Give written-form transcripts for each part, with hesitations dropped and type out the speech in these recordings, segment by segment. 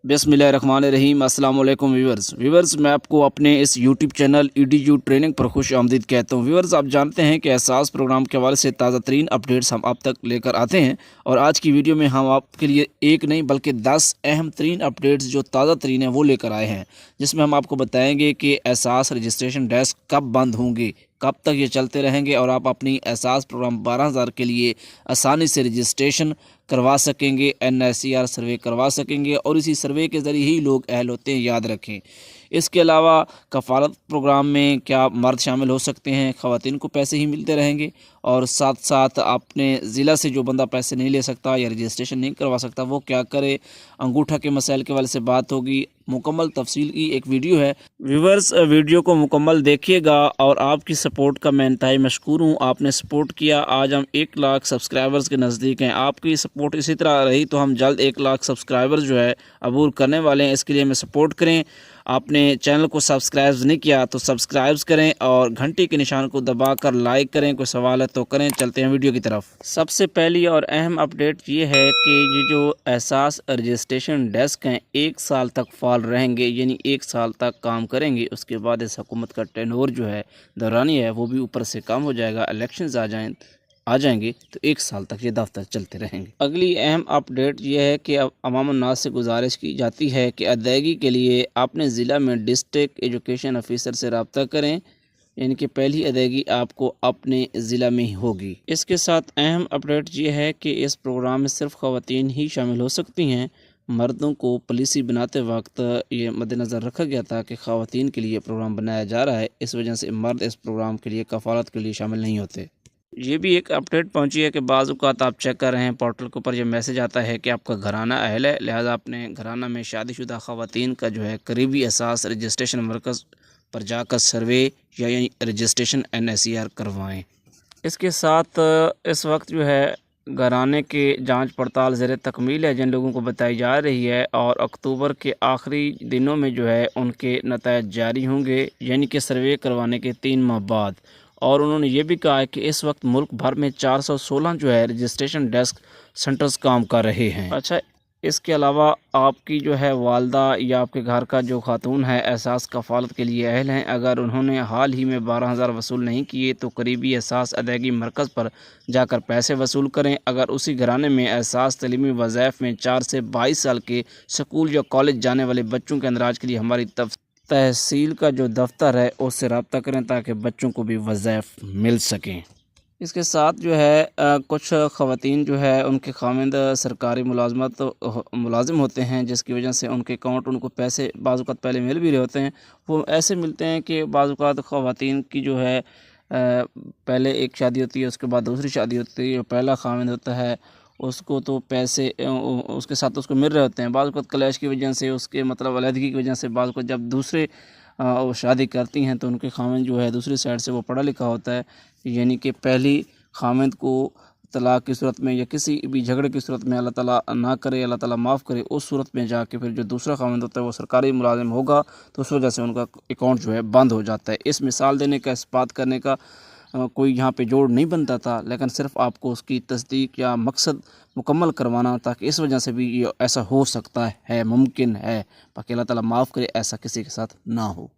बिस्मिल्लाहिर्रहमानिर्रहीम। अस्सलाम वालेकुम व्यूवर्स, मैं आपको अपने इस यूट्यूब चैनल EDU ट्रेनिंग पर खुश आमदीद कहता हूँ। व्यूवर्स, आप जानते हैं कि एहसास प्रोग्राम के हवाले से ताज़ा तरीन अपडेट्स हम आप तक लेकर आते हैं और आज की वीडियो में हम आपके लिए एक नहीं बल्कि 10 अहम तरीन अपडेट्स जो ताज़ा तरीन है वो लेकर आए हैं, जिसमें हम आपको बताएंगे कि एहसास रजिस्ट्रेशन डेस्क कब बंद होंगे, कब तक ये चलते रहेंगे और आप अपनी एहसास प्रोग्राम 12,000 के लिए आसानी से रजिस्ट्रेशन करवा सकेंगे, NSER सर्वे करवा सकेंगे और इसी सर्वे के ज़रिए ही लोग अहल होते हैं, याद रखें। इसके अलावा कफालत प्रोग्राम में क्या मर्द शामिल हो सकते हैं, ख़वातीन को पैसे ही मिलते रहेंगे और साथ साथ अपने ज़िला से जो बंदा पैसे नहीं ले सकता या रजिस्ट्रेशन नहीं करवा सकता वो क्या करे, अंगूठा के मसाइल के वाले से बात होगी। मुकम्मल तफसील की एक वीडियो है। व्यूवर्स, वीडियो को मुकम्मल देखिएगा और आपकी सपोर्ट का मैं इंतहाई मशकूर हूँ। आपने सपोर्ट किया, आज हम 1 लाख सब्सक्राइबर्स के नज़दीक हैं। आपकी सपोर्ट इसी तरह रही तो हम जल्द 1 लाख सब्सक्राइबर्स जो है अबूर करने वाले हैं। इसके लिए हमें सपोर्ट करें। आपने चैनल को सब्सक्राइब नहीं किया तो सब्सक्राइब करें और घंटी के निशान को दबाकर लाइक करें। कोई सवाल है तो करें। चलते हैं वीडियो की तरफ। सबसे पहली और अहम अपडेट ये है कि ये जो एहसास रजिस्ट्रेशन डेस्क हैं 1 साल तक फाल रहेंगे, यानी 1 साल तक काम करेंगे। उसके बाद इस हुकूमत का टेन्योर जो है, दौरानी है, वो भी ऊपर से कम हो जाएगा। इलेक्शंस आ जाएंगे तो 1 साल तक ये दफ्तर चलते रहेंगे। अगली अहम अपडेट ये है कि अब अवाम उन्नास से गुजारिश की जाती है कि अदायगी के लिए अपने ज़िला में डिस्ट्रिक्ट एजुकेशन ऑफिसर से रब्ता करें, यानी कि पहली अदायगी आपको अपने ज़िला में ही होगी। इसके साथ अहम अपडेट ये है कि इस प्रोग्राम में सिर्फ ख़वातीन ही शामिल हो सकती हैं। मर्दों को पॉलिसी बनाते वक्त ये मद्देनज़र रखा गया था कि ख़वातीन के लिए प्रोग्राम बनाया जा रहा है, इस वजह से मर्द इस प्रोग्राम के लिए कफालत के लिए शामिल नहीं होते। ये भी एक अपडेट पहुंची है कि बाज़ औक़ात आप चेक कर रहे हैं पोर्टल के ऊपर ये मैसेज आता है कि आपका घराना अहल है, लिहाजा अपने घराना में शादीशुदा ख़वातीन का जो है करीबी एहसास रजिस्ट्रेशन मरकज़ पर जाकर सर्वे या रजिस्ट्रेशन NSER करवाएं। इसके साथ इस वक्त जो है घराने के जांच पड़ताल ज़ेर तकमील है, जिन लोगों को बताई जा रही है, और अक्टूबर के आखिरी दिनों में जो है उनके नतायज जारी होंगे, यानी कि सर्वे करवाने के 3 माह बाद। और उन्होंने ये भी कहा है कि इस वक्त मुल्क भर में 416 जो है रजिस्ट्रेशन डेस्क सेंटर्स काम कर रहे हैं। अच्छा, इसके अलावा आपकी जो है वालदा या आपके घर का जो खातून है एहसास कफालत के लिए अहल हैं, अगर उन्होंने हाल ही में 12,000 वसूल नहीं किए तो करीबी एहसास अदायगी मरकज़ पर जाकर पैसे वसूल करें। अगर उसी घराने में एहसास तलीमी वज़ाइफ में 4 से 22 साल के स्कूल या कॉलेज जाने वाले बच्चों के अंदराज के लिए हमारी तहसील का जो दफ्तर है उससे रब्ता करें ताकि बच्चों को भी वज़ाइफ मिल सकें। इसके साथ जो है कुछ ख़वातीन जो है उनके खामिंद सरकारी मुलाजिम होते हैं, जिसकी वजह से उनके अकाउंट उनको पैसे बाज़ औक़ात पहले मिल भी रहे होते हैं। वो ऐसे मिलते हैं कि बाज़ औक़ात ख़वातीन की जो है पहले एक शादी होती है, उसके बाद दूसरी शादी होती है। पहला खामिंद होता है उसको तो पैसे उसके साथ उसको मिल रहे होते हैं, बाज़ औक़ात क्लैश की वजह से, उसके मतलब अलहदगी की वजह से बाज़ औक़ात जब दूसरे वो शादी करती हैं तो उनके खामिंद जो है दूसरी साइड से वो पढ़ा लिखा होता है, यानी कि पहली खामिंद को तलाक की सूरत में या किसी भी झगड़े की सूरत में अल्लाह ताला ना करे, अल्लाह ताला माफ़ करे, उस सूरत में जाके फिर जो दूसरा खामिंद होता है वो सरकारी मुलाजिम होगा तो उस वजह से उनका अकाउंट जो है बंद हो जाता है। इस मिसाल देने का, इस बात करने का कोई यहाँ पे जोड़ नहीं बनता था, लेकिन सिर्फ आपको उसकी तस्दीक या मकसद मुकम्मल करवाना, ताकि इस वजह से भी ये ऐसा हो सकता है, मुमकिन है। बाकी अल्लाह ताला माफ़ करे ऐसा किसी के साथ ना हो।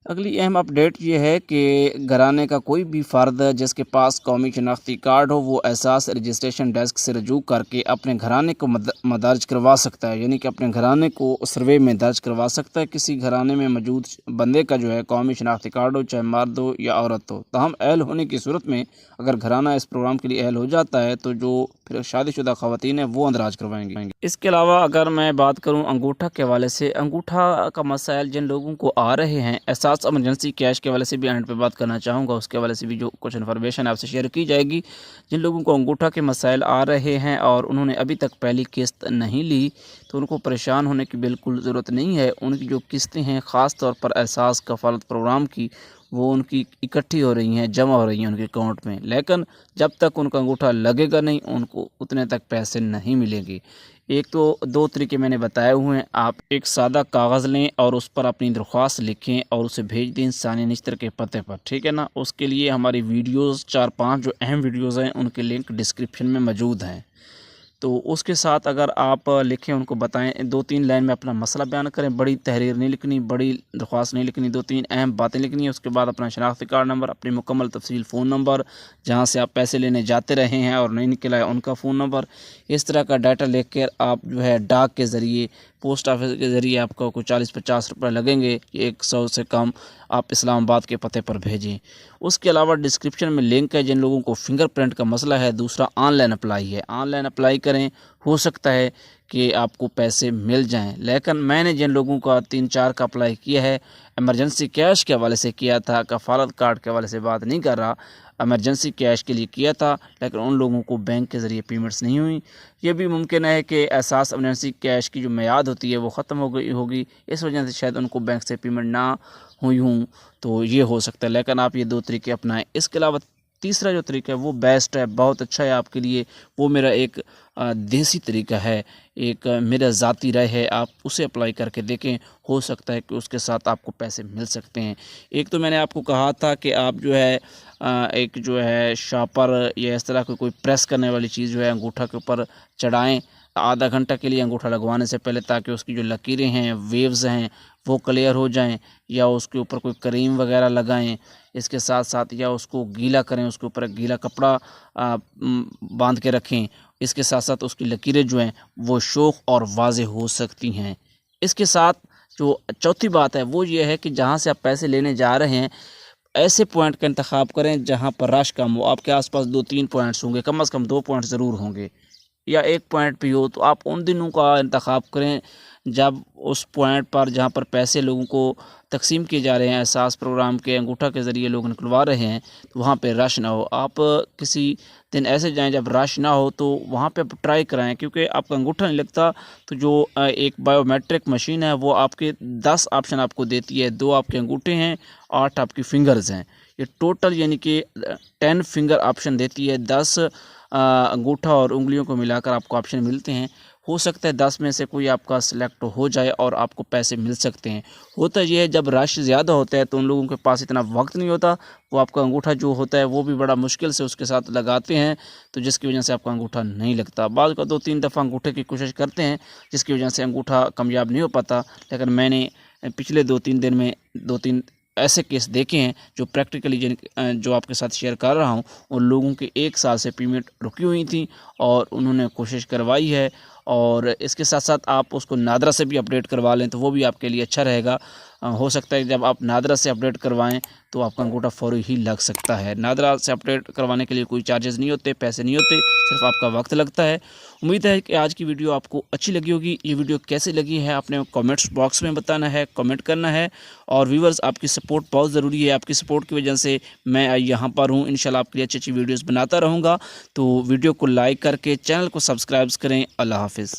अगली अहम अपडेट ये है कि घराने का कोई भी फ़र्द जिसके पास कौमी शनाख्ती कार्ड हो वो एहसास रजिस्ट्रेशन डेस्क से रजू करके अपने घराने को मदर्ज करवा सकता है, यानी कि अपने घराने को सर्वे में दर्ज करवा सकता है। किसी घराने में मौजूद बंदे का जो है कौमी शनाख्ती कार्ड हो, चाहे मर्द हो या औरत हो, ताहम अहल होने की सूरत में अगर घराना इस प्रोग्राम के लिए अहल हो जाता है तो जो फिर शादीशुदा ख़वातीन है वो अंदराज करवाएंगे। इसके अलावा अगर मैं बात करूँ अंगूठा के हवाले से, अंगूठा का मसाइल जिन लोगों को आ रहे हैं, एहसास इमरजेंसी कैश के हवाले से भी एंड पे बात करना चाहूँगा, उसके हवाले से भी जो कुछ इन्फॉर्मेशन आपसे शेयर की जाएगी। जिन लोगों को अंगूठा के मसाइल आ रहे हैं और उन्होंने अभी तक पहली किस्त नहीं ली तो उनको परेशान होने की बिल्कुल ज़रूरत नहीं है। उनकी जो किस्तें हैं ख़ास तौर पर एहसास कफालत प्रोग्राम की, वो उनकी इकट्ठी हो रही हैं, जमा हो रही हैं उनके अकाउंट में, लेकिन जब तक उनका अंगूठा लगेगा नहीं उनको उतने तक पैसे नहीं मिलेंगे। एक तो 2 तरीके मैंने बताए हुए हैं। आप एक सादा कागज़ लें और उस पर अपनी दरख्वास्त लिखें और उसे भेज दें सानिया निश्तर के पते पर, ठीक है ना। उसके लिए हमारी वीडियोज़ 4-5 जो अहम वीडियोज़ हैं उनके लिंक डिस्क्रिप्शन में मौजूद हैं। तो उसके साथ अगर आप लिखें, उनको बताएं, 2-3 लाइन में अपना मसला बयान करें। बड़ी तहरीर नहीं लिखनी, बड़ी दरख्वास्त नहीं लिखनी, 2-3 अहम बातें लिखनी है। उसके बाद अपना शनाख्ती कार्ड नंबर, अपनी मुकम्मल तफसील, फ़ोन नंबर, जहाँ से आप पैसे लेने जाते रहे हैं और नहीं निकला है उनका फ़ोन नंबर, इस तरह का डाटा लिख कर आप जो है डाक के ज़रिए, पोस्ट ऑफिस के ज़रिए आपको कोई 40-50 रुपये लगेंगे, 100 से कम आप इस्लामाबाद के पते पर भेजें। उसके अलावा डिस्क्रिप्शन में लिंक है, जिन लोगों को फिंगरप्रिंट का मसला है। दूसरा ऑनलाइन अप्लाई है, ऑनलाइन अप्लाई करें, हो सकता है कि आपको पैसे मिल जाएं। लेकिन मैंने जिन लोगों का 3-4 का अप्लाई किया है, इमरजेंसी कैश के हवाले से किया था, कफालत कार्ड के हवाले से बात नहीं कर रहा, इमरजेंसी कैश के लिए किया था, लेकिन उन लोगों को बैंक के ज़रिए पेमेंट्स नहीं हुई। ये भी मुमकिन है कि एहसास इमरजेंसी कैश की जो मियाद होती है वो ख़त्म हो गई होगी, इस वजह से शायद उनको बैंक से पेमेंट ना हुई हूँ, तो ये हो सकता है। लेकिन आप ये 2 तरीके अपनाएं। इसके अलावा तीसरा जो तरीका है वो बेस्ट है, बहुत अच्छा है आपके लिए। वो मेरा एक देसी तरीका है, एक मेरा ज़ाती राय है, आप उसे अप्लाई करके देखें, हो सकता है कि उसके साथ आपको पैसे मिल सकते हैं। एक तो मैंने आपको कहा था कि आप जो है एक जो है शापर या इस तरह की कोई प्रेस करने वाली चीज़ जो है अंगूठा के ऊपर चढ़ाएं आधा घंटा के लिए अंगूठा लगवाने से पहले, ताकि उसकी जो लकीरें हैं, वेव्स हैं, वो क्लियर हो जाएं, या उसके ऊपर कोई क्रीम वगैरह लगाएं। इसके साथ साथ या उसको गीला करें, उसके ऊपर एक गीला कपड़ा बांध के रखें। इसके साथ साथ उसकी लकीरें जो हैं वो शोख और वाज़ेह हो सकती हैं। इसके साथ जो चौथी बात है वो ये है कि जहाँ से आप पैसे लेने जा रहे हैं, ऐसे पॉइंट का इंतखाब करें जहाँ पर रश कम हो। आपके आसपास 2-3 पॉइंट्स होंगे, कम से कम 2 पॉइंट ज़रूर होंगे, या 1 पॉइंट भी हो, तो आप उन दिनों का इंतखाब करें जब उस पॉइंट पर जहाँ पर पैसे लोगों को तकसीम किए जा रहे हैं, एहसास प्रोग्राम के अंगूठा के ज़रिए लोग निकलवा रहे हैं, तो वहाँ पे रश ना हो। आप किसी दिन ऐसे जाएं जब रश ना हो, तो वहाँ पे आप ट्राई कराएं, क्योंकि आपका अंगूठा नहीं लगता तो जो एक बायोमेट्रिक मशीन है वो आपके 10 ऑप्शन आपको देती है। 2 आपके अंगूठे हैं, 8 आपकी फिंगर्स हैं, ये टोटल यानी कि 10 फिंगर ऑप्शन देती है। 10 अंगूठा और उंगलियों को मिलाकर आपको ऑप्शन मिलते हैं। हो सकता है 10 में से कोई आपका सिलेक्ट हो जाए और आपको पैसे मिल सकते हैं। होता यह है जब रश ज़्यादा होता है तो उन लोगों के पास इतना वक्त नहीं होता, वो आपका अंगूठा जो होता है वो भी बड़ा मुश्किल से उसके साथ लगाते हैं, तो जिसकी वजह से आपका अंगूठा नहीं लगता। बाद का 2-3 दफ़ा अंगूठे की कोशिश करते हैं, जिसकी वजह से अंगूठा कामयाब नहीं हो पाता। लेकिन मैंने पिछले 2-3 दिन में 2-3 ऐसे केस देखे हैं जो प्रैक्टिकली जो आपके साथ शेयर कर रहा हूं, उन लोगों के 1 साल से पेमेंट रुकी हुई थी और उन्होंने कोशिश करवाई है। और इसके साथ साथ आप उसको नादरा से भी अपडेट करवा लें तो वो भी आपके लिए अच्छा रहेगा। हो सकता है जब आप नादरा से अपडेट करवाएं तो आपका अंगूठा फौरी ही लग सकता है। नादरा से अपडेट करवाने के लिए कोई चार्जेस नहीं होते, पैसे नहीं होते, सिर्फ आपका वक्त लगता है। उम्मीद है कि आज की वीडियो आपको अच्छी लगी होगी। ये वीडियो कैसी लगी है आपने कमेंट्स बॉक्स में बताना है, कमेंट करना है। और व्यूवर्स, आपकी सपोर्ट बहुत ज़रूरी है, आपकी सपोर्ट की वजह से मैं यहाँ पर हूँ। इंशाल्लाह आपके लिए अच्छी अच्छी वीडियोज़ बनाता रहूँगा। तो वीडियो को लाइक करके चैनल को सब्सक्राइब करें। अल्लाह हाफिज़।